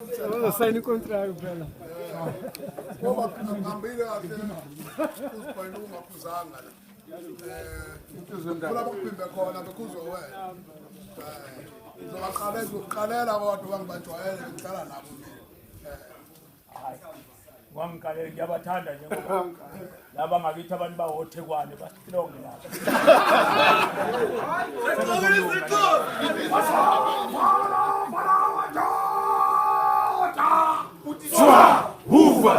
Sai no contrário, Bela. Wamkale ngiyabathanda nje ngoba laba ngakithi abantu bawothekwane basilonge lapha. Swa, huva,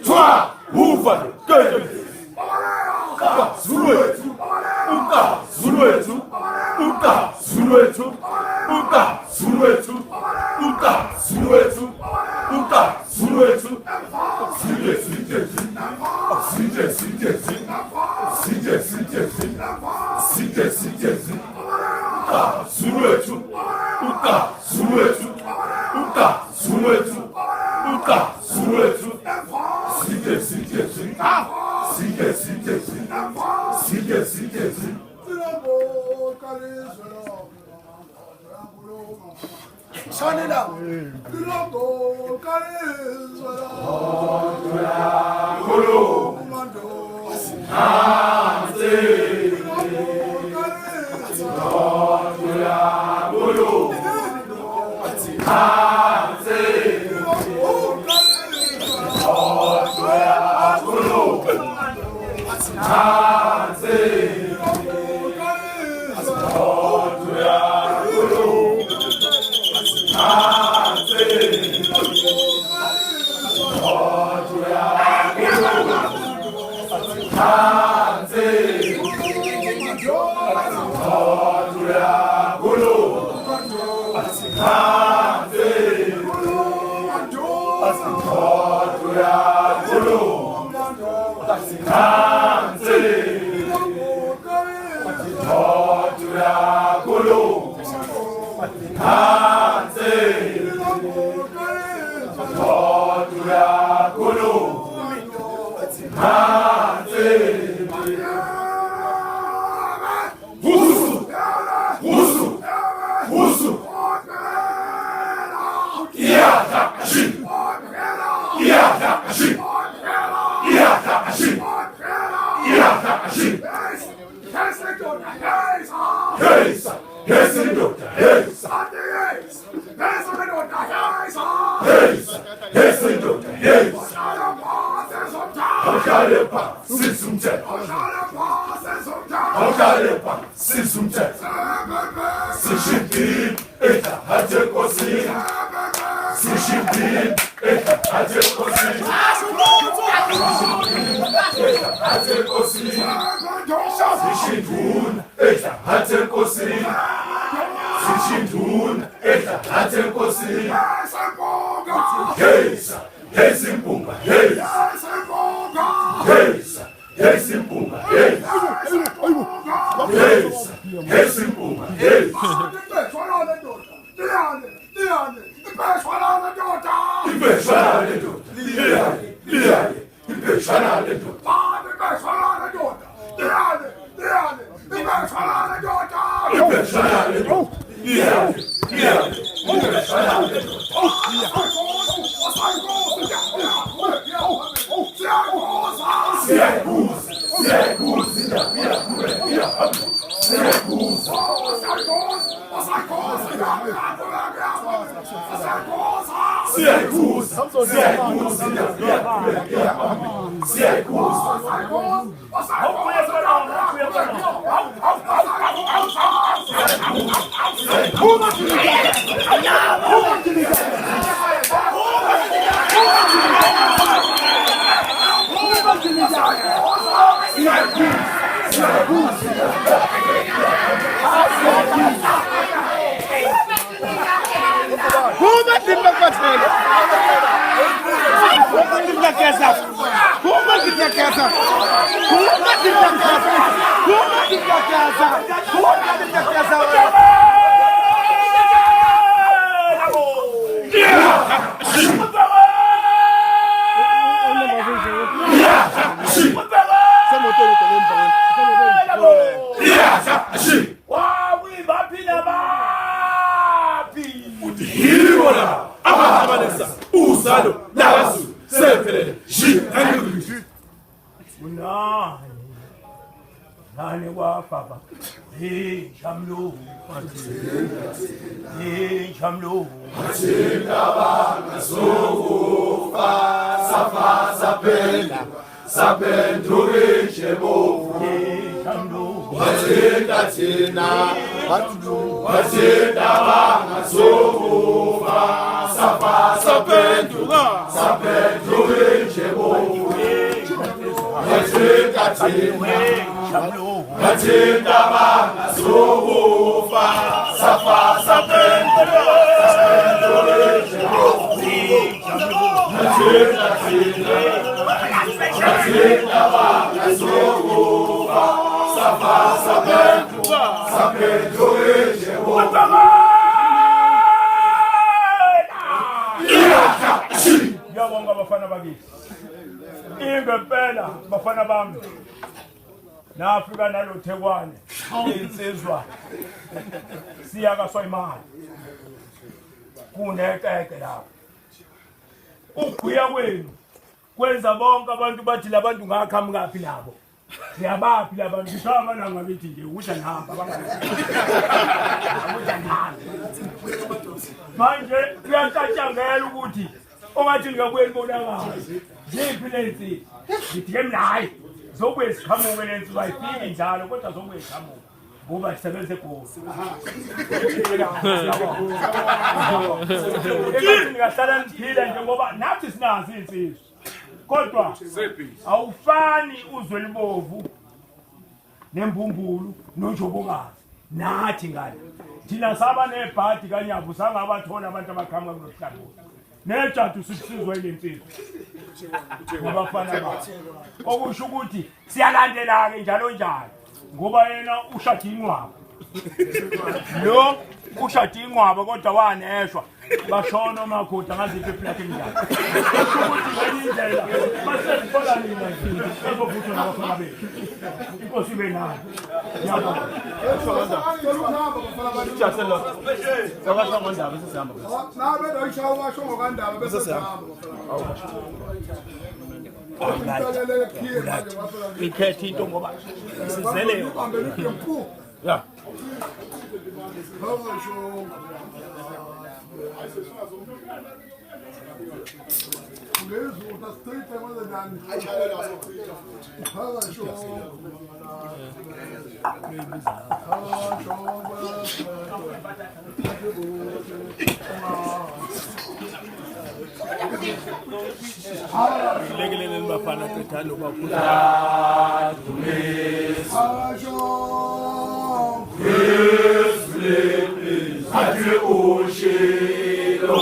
Swa, huva, Zuluethu, Zuluethu, Zuluethu, Zuluethu, Zuluethu, Zuluethu, Olama, Amanesa, Usado, Nagasu, Sepele, Shi, and Nani wa baba. Shamlu. Shamlu. Safa, Sapenda, Sapenduri, Shebo, Shamlu. Tina, Wajida, Sofa, Safa, Sapendura, Sapenduri, Shebo, Wajida, Sofa, Safa, Sapendura, Yabonga bafana bakithi. Ingempela bafana bami. Nafika nalo Thekwane insizwa. Siyakaswa imali. Kunekeke lapho. Ugwiya kwenu kwenza bonke abantu bathi labantu ngakhamukaphi labo. Siyabaphi labantu ngishaba la ngabithi nje usha ngihamba manje kuyacatshangela ukuthi ongathi ngiyakuyibonakala yiphi lensi ngithi ke mnayi zokuye siqhamuke lensi bayifiki njalo kodwa zokuye siqhamuke ngoba sisebenze gosi ngingahlala niphila njengoba nathi sinazi insizwe kodwa awufani uzwe libovu nembumbulu nojobokazi nathi ngale thina saba nebhadi kanyabu sangabathola abantu abaqhamuka kunohlabo nejadu sisizwe lensizwe ngabafana bakhe okusho ukuthi siyalandela ke njalo njalo ngoba yena ushada inqwaba lo ushada inqwaba kodwa waneshwa bashona makhoda ngaziphi iplate njalo ukuthi indlela basezithola nina ezovutha nabafana bethu inkosi ibe nayo yabona ikhethe into ngoba sizele ya lekelele bafana qethalo bakhula Ati ushilo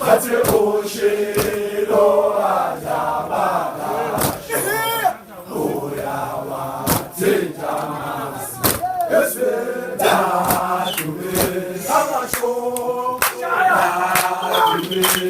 Ati Yes,